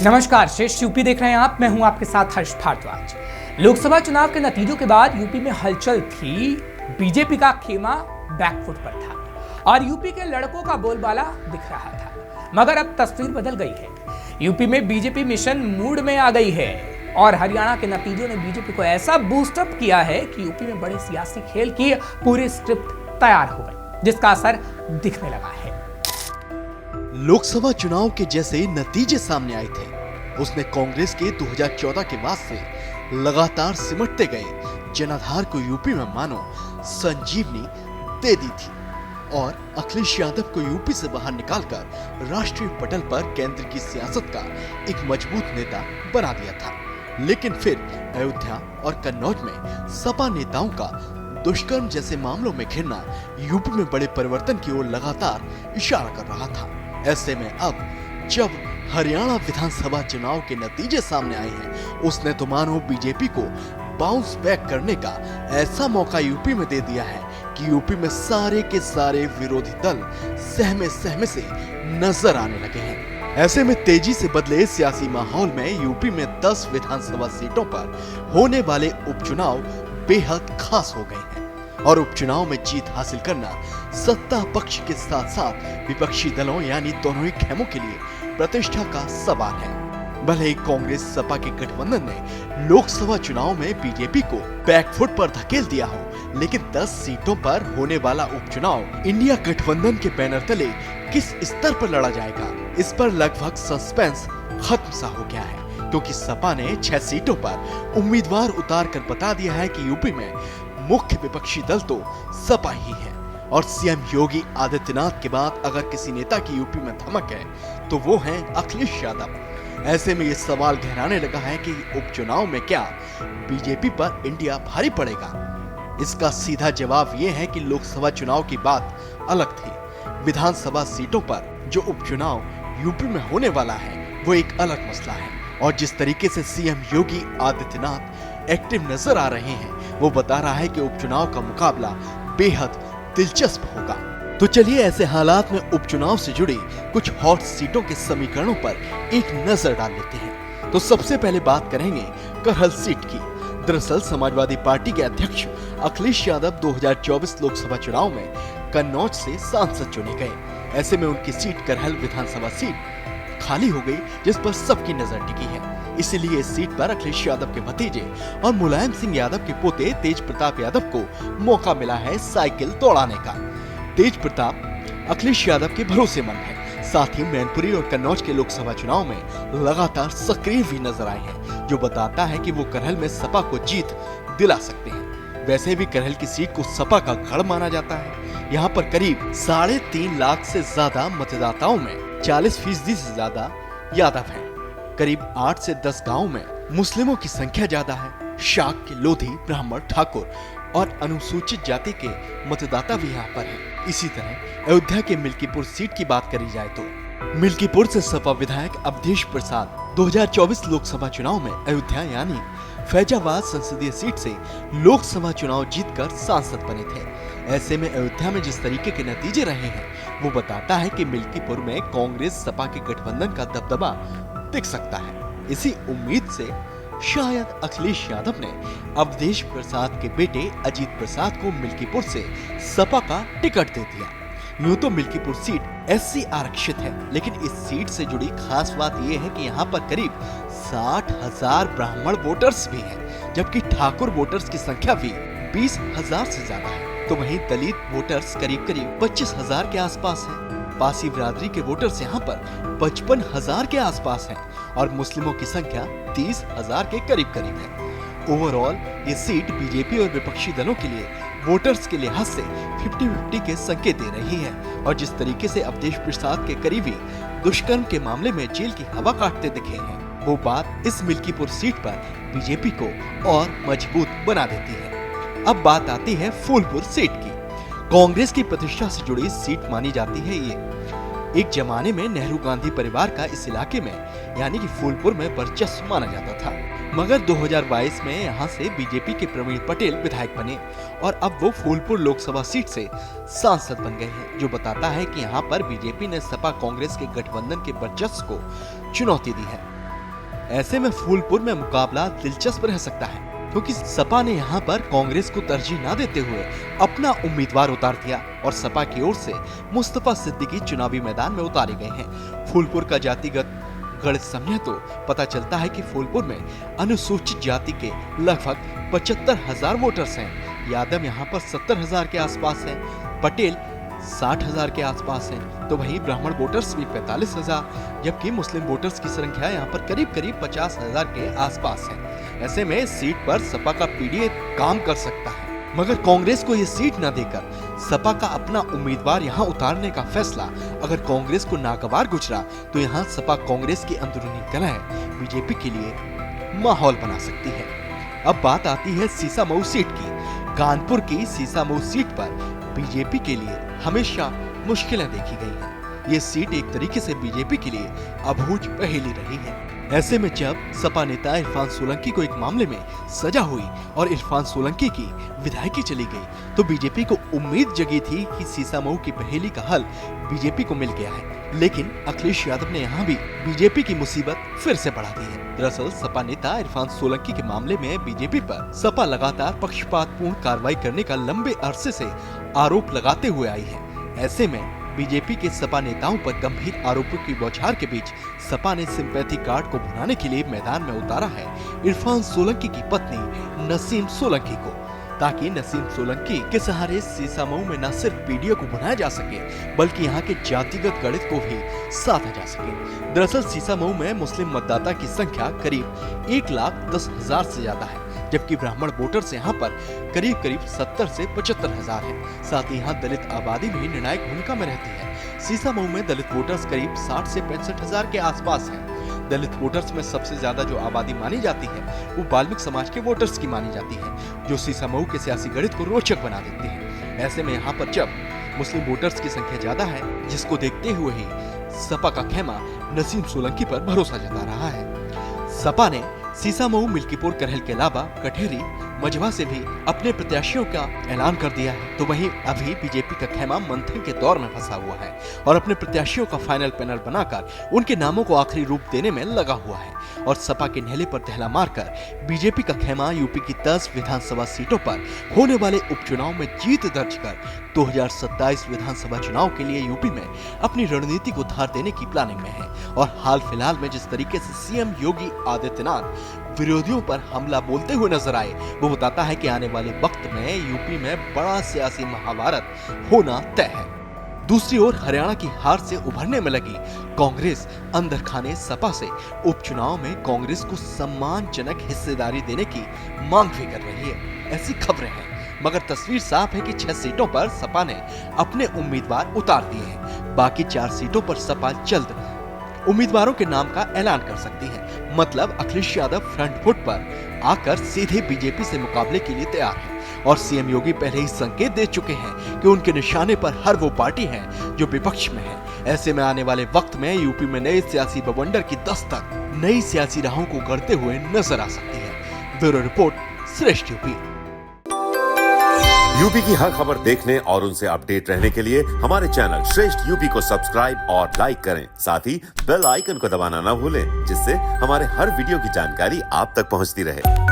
नमस्कार, श्रेष्ठ यूपी देख रहे हैं आप। मैं हूं आपके साथ हर्ष भारद्वाज। लोकसभा चुनाव के नतीजों के बाद यूपी में हलचल थी। बीजेपी का खेमा बैकफुट पर था और यूपी के लड़कों का बोलबाला दिख रहा था। मगर अब तस्वीर बदल गई है। यूपी में बीजेपी मिशन मूड में आ गई है और हरियाणा के नतीजों ने बीजेपी को ऐसा बूस्टअप किया है कि यूपी में बड़े सियासी खेल की पूरी स्क्रिप्ट तैयार हो गई, जिसका असर दिखने लगा है। लोकसभा चुनाव के जैसे नतीजे सामने आए थे, उसने कांग्रेस के 2014 के बाद से लगातार सिमटते गए जनाधार को यूपी में मानो संजीवनी दे दी थी और अखिलेश यादव को यूपी से बाहर निकालकर राष्ट्रीय पटल पर केंद्र की सियासत का एक मजबूत नेता बना दिया था। लेकिन फिर अयोध्या और कन्नौज में सपा नेताओं का दुष्कर्म जैसे मामलों में घिरना यूपी में बड़े परिवर्तन की ओर लगातार इशारा कर रहा था। ऐसे में अब जब हरियाणा विधानसभा चुनाव के नतीजे सामने आए हैं, उसने तो मानो बीजेपी को बाउंस बैक करने का ऐसा मौका यूपी में दे दिया है कि यूपी में सारे के सारे विरोधी दल सहमे सहमे से नजर आने लगे हैं। ऐसे में तेजी से बदले सियासी माहौल में यूपी में 10 विधानसभा सीटों पर होने वाले उपचुनाव बेहद खास हो गए हैं और उपचुनाव में जीत हासिल करना सत्ता पक्ष के साथ साथ विपक्षी दलों यानी दोनों ही खेमों के लिए प्रतिष्ठा का सवाल है। भले ही कांग्रेस सपा के गठबंधन ने लोकसभा चुनाव में बीजेपी को बैकफुट पर धकेल दिया हो, लेकिन 10 सीटों पर होने वाला उपचुनाव इंडिया गठबंधन के बैनर तले किस स्तर पर लड़ा जाएगा, इस पर लगभग सस्पेंस खत्म सा हो गया है, क्योंकि सपा ने 6 सीटों पर उम्मीदवार उतार कर बता दिया है कि यूपी में मुख्य विपक्षी दल तो सपा ही है और सीएम योगी आदित्यनाथ के बाद अगर किसी नेता की यूपी में धमक है तो वो है अखिलेश यादव। ऐसे में ये सवाल गहराने लगा है कि उपचुनाव में क्या बीजेपी पर इंडिया भारी पड़ेगा। इसका सीधा जवाब ये है कि लोकसभा चुनाव की बात अलग थी, विधानसभा सीटों पर जो उपचुनाव यूपी में होने वाला है वो एक अलग मसला है और जिस तरीके से सीएम योगी आदित्यनाथ एक्टिव नजर आ रहे हैं वो बता रहा है कि उपचुनाव का मुकाबला बेहद दिलचस्प होगा। तो चलिए ऐसे हालात में उपचुनाव से जुड़ी कुछ हॉट सीटों के समीकरणों पर एक नजर डाल लेते हैं। तो सबसे पहले बात करेंगे करहल सीट की। दरअसल समाजवादी पार्टी के अध्यक्ष अखिलेश यादव 2024 लोकसभा चुनाव में कन्नौज से सांसद चुने गए। ऐसे में उनकी सीट करहल विधानसभा सीट खाली हो गई, जिस पर सबकी नजर टिकी है। इसीलिए इस सीट पर अखिलेश यादव के भतीजे और मुलायम सिंह यादव के पोते तेज प्रताप यादव को मौका मिला है साइकिल दौड़ाने का। तेज प्रताप अखिलेश यादव के भरोसेमंद है, साथ ही मैनपुरी और कन्नौज के लोकसभा चुनाव में लगातार सक्रिय भी नजर आए हैं, जो बताता है कि वो करहल में सपा को जीत दिला सकते हैं। वैसे भी करहल की सीट को सपा का गढ़ माना जाता है। यहाँ पर करीब 3.5 लाख से ज्यादा मतदाताओं में 40% से ज्यादा यादव हैं। करीब 8 से 10 गांवों में मुस्लिमों की संख्या ज्यादा है। शाक्य, लोधी, ब्राह्मण, ठाकुर और अनुसूचित जाति के मतदाता भी यहाँ पर हैं। इसी तरह अयोध्या के मिल्कीपुर सीट की बात करी जाए तो मिल्कीपुर से सपा विधायक अवधेश प्रसाद 2024 लोकसभा चुनाव में अयोध्या यानी फैजाबाद संसदीय सीट से लोकसभा चुनाव जीतकर सांसद बने थे। ऐसे में अयोध्या में जिस तरीके के नतीजे रहे हैं वो बताता है कि मिल्कीपुर में कांग्रेस सपा के गठबंधन का दबदबा दिख सकता है। इसी उम्मीद से शायद अखिलेश यादव ने अवधेश प्रसाद के बेटे अजीत प्रसाद को मिल्कीपुर से सपा का टिकट दे दिया। यूं तो मिल्कीपुर सीट एससी आरक्षित है, लेकिन इस सीट से जुड़ी खास बात यह है कि यहाँ पर करीब 60,000 ब्राह्मण वोटर्स भी हैं, जबकि ठाकुर वोटर्स की संख्या भी 20,000 से ज्यादा है। तो वहीं दलित वोटर्स करीब 25,000 के आसपास हैं। पासी बिरादरी के वोटर्स यहाँ पर 55,000 के आसपास हैं और मुस्लिमों की संख्या 30,000 के करीब है। ओवरऑल ये सीट बीजेपी और विपक्षी दलों के लिए वोटर्स के लिहाज से 50-50 के संकेत दे रही है और जिस तरीके से अवधेश प्रसाद के करीबी दुष्कर्म के मामले में जेल की हवा काटते दिखे हैं, वो बात इस मिल्कीपुर सीट पर बीजेपी को और मजबूत बना देती है। अब बात आती है फूलपुर सीट की। कांग्रेस की प्रतिष्ठा से जुड़ी सीट मानी जाती है ये। एक जमाने में नेहरू गांधी परिवार का इस इलाके में यानी कि फूलपुर में वर्चस्व माना जाता था, मगर 2022 में यहाँ से बीजेपी के प्रवीण पटेल विधायक बने और अब वो फूलपुर लोकसभा सीट से सांसद बन गए हैं, जो बताता है कि यहाँ पर बीजेपी ने सपा कांग्रेस के गठबंधन के वर्चस्व को चुनौती दी है। ऐसे में फूलपुर में मुकाबला दिलचस्प रह सकता है, क्योंकि सपा ने यहाँ पर कांग्रेस को तरजीह न देते हुए अपना उम्मीदवार उतार दिया और सपा की ओर से मुस्तफा सिद्दीकी चुनावी मैदान में उतारे गए हैं। फूलपुर का जातिगत गणित समझे तो पता चलता है कि फूलपुर में अनुसूचित जाति के लगभग 75,000 वोटर्स हैं। यादव यहाँ पर 70,000 के आसपास हैं, पटेल 60,000 के आसपास हैं, तो वहीं ब्राह्मण वोटर्स भी 45,000, जबकि मुस्लिम वोटर्स की संख्या यहाँ पर करीब करीब 50,000 के आसपास है। ऐसे में सीट पर सपा का पीडीए काम कर सकता है, मगर कांग्रेस को ये सीट न देकर सपा का अपना उम्मीदवार यहाँ उतारने का फैसला अगर कांग्रेस को नागवार गुजरा तो यहाँ सपा कांग्रेस की अंदरूनी कलह बीजेपी के लिए माहौल बना सकती है। अब बात आती है सीसामऊ सीट की। कानपुर की सीसामऊ सीट पर बीजेपी के लिए हमेशा मुश्किलें देखी गई हैं। ये सीट एक तरीके से बीजेपी के लिए अबूझ पहेली रही है। ऐसे में जब सपा नेता इरफान सोलंकी को एक मामले में सजा हुई और इरफान सोलंकी की विधायकी चली गई, तो बीजेपी को उम्मीद जगी थी कि सीसामऊ की पहेली का हल बीजेपी को मिल गया है। लेकिन अखिलेश यादव ने यहाँ भी बीजेपी की मुसीबत फिर से बढ़ा दी है। दरअसल सपा नेता इरफान सोलंकी के मामले में बीजेपी पर सपा लगातार पक्षपातपूर्ण कार्रवाई करने का लंबे अरसे से आरोप लगाते हुए आई है। ऐसे में बीजेपी के सपा नेताओं पर गंभीर आरोपों की बौछार के बीच सपा ने सिंपैथी कार्ड को भुनाने के लिए मैदान में उतारा है इरफान सोलंकी की पत्नी नसीम सोलंकी को, ताकि नसीम सोलंकी के सहारे सीसामऊ में न सिर्फ पीडीए को भुनाया जा सके बल्कि यहाँ के जातिगत गणित को भी साधा जा सके। दरअसल सीसामऊ में मुस्लिम मतदाता की संख्या करीब 1,10,000 से ज्यादा है, जबकि ब्राह्मण वोटर्स यहाँ पर करीब 70 से 75,000 हैं। साथ ही यहाँ दलित आबादी भी निर्णायक भूमिका में रहती है। सीसामऊ में दलित वोटर्स करीब 60 से 65,000 के आसपास हैं। दलित वोटर्स में सबसे ज्यादा जो आबादी मानी जाती है वो बाल्मीकि समाज के वोटर्स की मानी जाती है, जो सीसामऊ के सियासी गणित को रोचक बना देती है। ऐसे में यहाँ पर जब मुस्लिम वोटर्स की संख्या ज्यादा है, जिसको देखते हुए ही सपा का खेमा नसीम सोलंकी पर भरोसा जता रहा है। सपा ने सीसामऊ, मिल्कीपुर, करहल के अलावा कठेरी, मझवा से भी अपने प्रत्याशियों का ऐलान कर दिया है। तो वहीं अभी बीजेपी का खेमा मंथन के दौर में फंसा हुआ है और अपने प्रत्याशियों का फाइनल पैनल बनाकर उनके नामों को आखिरी रूप देने में लगा हुआ है। और सपा के न्हेले पर दहला मारकर बीजेपी का खेमा यूपी की 10 विधानसभा सीटों पर होने वाले उपचुनाव में जीत दर्ज कर 2027 विधानसभा चुनाव के लिए यूपी में अपनी रणनीति को धार देने की प्लानिंग में है। और हाल फिलहाल में जिस तरीके से सीएम योगी आदित्यनाथ विरोधियों पर हमला बोलते हुए नजर आए, वो बताता है कि आने वाले वक्त में यूपी में बड़ा सियासी महाभारत होना तय है। दूसरी ओर हरियाणा की हार से उभरने में लगी कांग्रेस अंदर खाने सपा से उपचुनाव में कांग्रेस को सम्मानजनक हिस्सेदारी देने की मांग भी कर रही है, ऐसी खबरें हैं। मगर तस्वीर साफ है कि 6 सीटों पर सपा ने अपने उम्मीदवार उतार दिए हैं। बाकी 4 सीटों पर सपा जल्द उम्मीदवारों के नाम का ऐलान कर सकती है। मतलब अखिलेश यादव फ्रंट फुट पर आकर सीधे बीजेपी से मुकाबले के लिए तैयार है और सीएम योगी पहले ही संकेत दे चुके हैं कि उनके निशाने पर हर वो पार्टी है जो विपक्ष में है। ऐसे में आने वाले वक्त में यूपी में नए सियासी बवंडर की दस्तक नई सियासी राहों को गढ़ते हुए नजर आ सकती है। ब्यूरो रिपोर्ट, श्रेष्ठ यूपी। यूपी की हर खबर देखने और उनसे अपडेट रहने के लिए हमारे चैनल श्रेष्ठ यूपी को सब्सक्राइब और लाइक करें। साथ ही बेल आइकन को दबाना ना भूलें, जिससे हमारे हर वीडियो की जानकारी आप तक पहुंचती रहे।